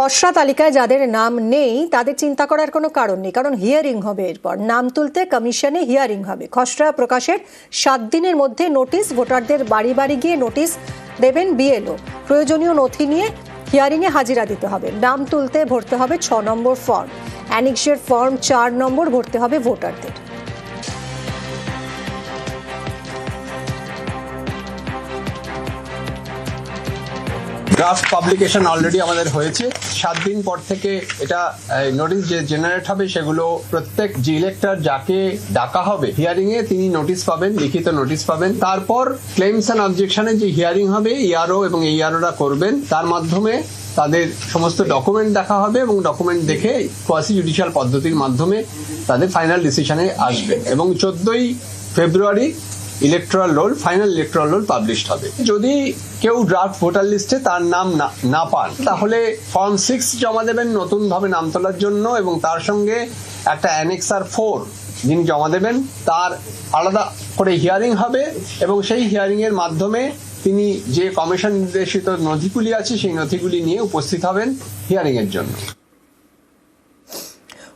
খসড়া তালিকায় যাদের নাম নেই তাদের চিন্তা করার কোনো কারণ নেই, কারণ হিয়ারিং হবে। এরপর নাম তুলতে কমিশনে হিয়ারিং হবে। খসড়া প্রকাশের 7 দিনের মধ্যে নোটিশ, ভোটারদের বাড়ি বাড়ি গিয়ে নোটিশ দেবেন বিএলও। প্রয়োজনীয় নথি নিয়ে হিয়ারিংয়ে হাজিরা দিতে হবে। নাম তুলতে ভরতে হবে 6 নম্বর ফর্ম, অ্যানেক্সের ফর্ম 4 নম্বর ভরতে হবে ভোটারদের। ড্রাফট পাবলিকেশন অলরেডি আমাদের হয়েছে। 7 দিন পর থেকে এটা নোটিশ যে জেনারেট হবে, সেগুলো প্রত্যেক যে ইলেক্টর যাকে ডাকা হবে হিয়ারিং এ তিনি নোটিশ পাবেন, লিখিত নোটিশ পাবেন। তারপর ক্লেমস এন্ড অবজেকশনে যে হিয়ারিং হবে ইআরও এবং এইআরওরা করবেন, তার মাধ্যমে তাদের সমস্ত ডকুমেন্ট দেখা হবে এবং ডকুমেন্ট দেখে কোয়াসি জুডিশিয়াল পদ্ধতির মাধ্যমে তাদের ফাইনাল ডিসিশনে আসবে এবং 14ই ফেব্রুয়ারি electoral roll, final electoral roll published হবে। যদি কেউ ড্রাফট ভোটার লিস্টে তার নাম না পান, তাহলে ফর্ম 6 জমা দেবেন নতুন ভাবে নাম তোলার জন্য, এবং তার সঙ্গে একটা অ্যানেক্সার 4 যিনি জমা দেবেন, তার আলাদা করে হিয়ারিং হবে এবং সেই হিয়ারিং এর মাধ্যমে তিনি যে কমিশন নির্দেশিত নথিগুলি আছে সেই নথিগুলি নিয়ে উপস্থিত হবেন হিয়ারিং এর জন্য।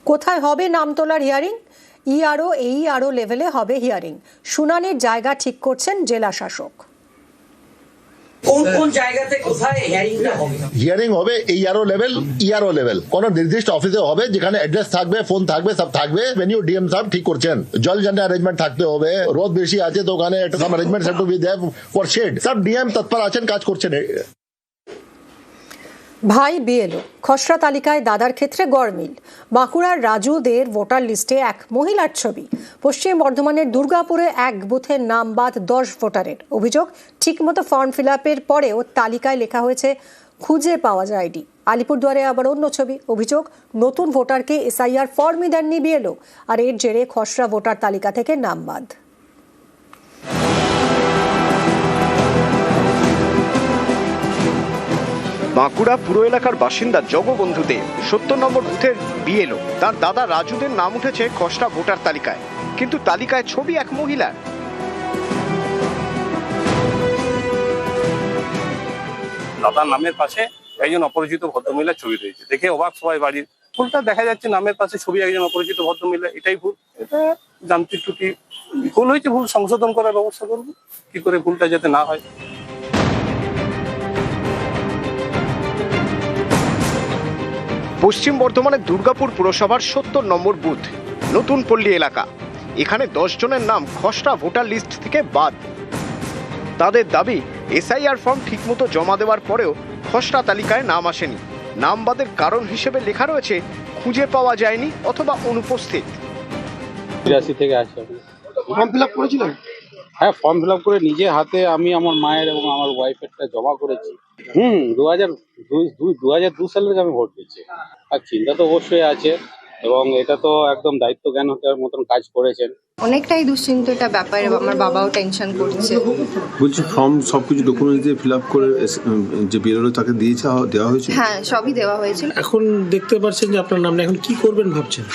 কোথায় হবে নাম তোলার হিয়ারিং? ইআরও, এইআরও লেভেলে হবে হিয়ারিং। শুনানির জায়গা ঠিক করছেন জেলা শাসক। কোন কোন জায়গাতে কোথায় হিয়ারিংটা হবে? হিয়ারিং হবে এইআরও লেভেল, ইআরও লেভেল। কোন নির্দিষ্ট অফিসে হবে যেখানে অ্যাড্রেস থাকবে, ফোন থাকবে, সব থাকবে। ভেনিউ ডিএম সাহেব ঠিক করছেন। জল জন্য অ্যারেঞ্জমেন্ট থাকতে হবে। রোদ বেশি আছে তো ওখানে some arrangement have to be there for shade. সব ডিএম তৎপর আছেন, কাজ করছেন। ভাই বিএলও, খসড়া তালিকায় দাদার ক্ষেত্রে গড়মিল। বাঁকুড়ার রাজুদের ভোটার লিস্টে এক মহিলার ছবি। পশ্চিম বর্ধমানের দুর্গাপুরে এক বুথের নাম বাদ 10 ভোটারের। অভিযোগ, ঠিকমতো ফর্ম ফিল আপের পরেও তালিকায় লেখা হয়েছে খুঁজে পাওয়া যায়নি। আলিপুরদুয়ারে আবার অন্য ছবি। অভিযোগ, নতুন ভোটারকে এসআইআর ফর্মই দেননি বিএলও, আর এর জেরে খসড়া ভোটার তালিকা থেকে নাম বাদ। বাঁকুড়া পুরো এলাকার বাসিন্দা জগবন্ধু দেব 70 নম্বর বুথের বিএলও। তার দাদা রাজুদের নাম উঠেছে খসড়া ভোটার তালিকায়, কিন্তু তালিকায় ছবি এক মহিলার। দাদার নামের পাশে একজন অপরিচিত ভদ্রমহিলার ছবি রয়েছে। দেখে অবাক সবাই বাড়ির। ভুলটা দেখা যাচ্ছে, নামের পাশে ছবি একজন অপরিচিত ভদ্রমহিলা, এটাই ভুল। এটা যান্ত্রিক ত্রুটি, ভুল হয়েছে, ভুল সংশোধন করার ব্যবস্থা করবো কি করে ভুলটা যাতে না হয়। পশ্চিম বর্ধমানের দুর্গাপুর পুরসভার 70 নম্বর বুথ, নতুন পল্লী এলাকা। এখানে 10 জনের নাম খসড়া ভোটার লিস্ট থেকে বাদ। তাদের দাবি, এসআইআর ফর্ম ঠিকমতো জমা দেওয়ার পরেও খসড়া তালিকায় নাম আসেনি। নাম বাদের কারণ হিসেবে লেখা রয়েছে খুঁজে পাওয়া যায়নি অথবা অনুপস্থিত। 83 থেকে আসে। ফর্ম ফিল আপ করেছিলেন? হ্যাঁ, ফর্ম ফিল আপ করে নিজে হাতে আমি আমার মায়ের এবং আমার ওয়াইফেরটা জমা করেছি। 2002 সালের আমি ভোট দিচ্ছি। আর চিন্তা তো অবশ্যই আছে, এবং এটা তো একদম দায়িত্ব জ্ঞান হওয়ার মতন কাজ করেছেন। অনেকটাই দুশ্চিন্তা ব্যাপার, আমার বাবাও টেনশন করছে। বলছি, ফর্ম সবকিছু ডকুমেন্ট দিয়ে ফিল আপ করে যে বিএলও তাকে দেওয়া হয়েছে? হ্যাঁ, সবই দেওয়া হয়েছে। এখন দেখতে পাচ্ছেন যে আপনার নাম, এখন কি করবেন ভাবছেন?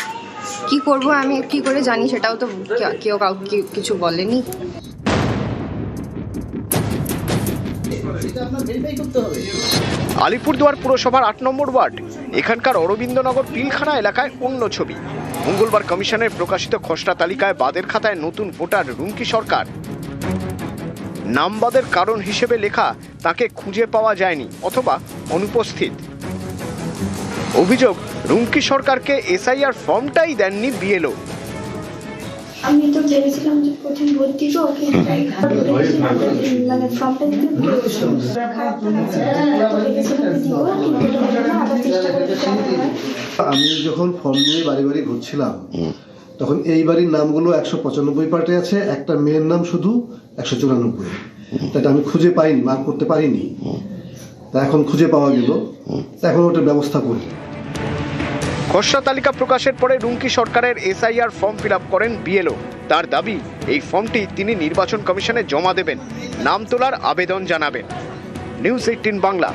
কি করব আমি কি করে জানি, সেটাও তো কেউ কাউকে কিছু বলেনি। আলিপুরদুয়ার পুরসভার 8 নম্বর ওয়ার্ড, এখানকার অরবিন্দনগর পিলখানা এলাকায় অন্য ছবি। মঙ্গলবার কমিশনের প্রকাশিত খসড়া তালিকায় বাদের খাতায় নতুন ভোটার রুমকি সরকার। নাম বাদের কারণ হিসেবে লেখা তাকে খুঁজে পাওয়া যায়নি অথবা অনুপস্থিত। অভিযোগ, রুমকি সরকারকে এসআইআর ফর্মটাই দেননি বিএলও। আমি তো ভেবেছিলাম যে প্রথম ভর্তি তো মানে ফর্মটা আমি যখন ফর্ম নিয়ে বাড়ি বাড়ি ঘুরছিলাম, তখন এই বাড়ির নামগুলো 195 পার্টে আছে, একটা মেয়ের নাম শুধু 194। তাই আমি খুঁজে পাইনি, মার্ক করতে পারিনি। তা এখন খুঁজে পাওয়া গেল, এখন ওটার ব্যবস্থা করি। খসড়া তালিকা প্রকাশের পরে রুমকি সরকারের এসআইআর ফর্ম ফিল আপ করেন বিএলও। তার দাবি, এই ফর্মটি তিনি নির্বাচন কমিশনে জমা দেবেন, নাম তোলার আবেদন জানাবেন। নিউজ 18 বাংলা।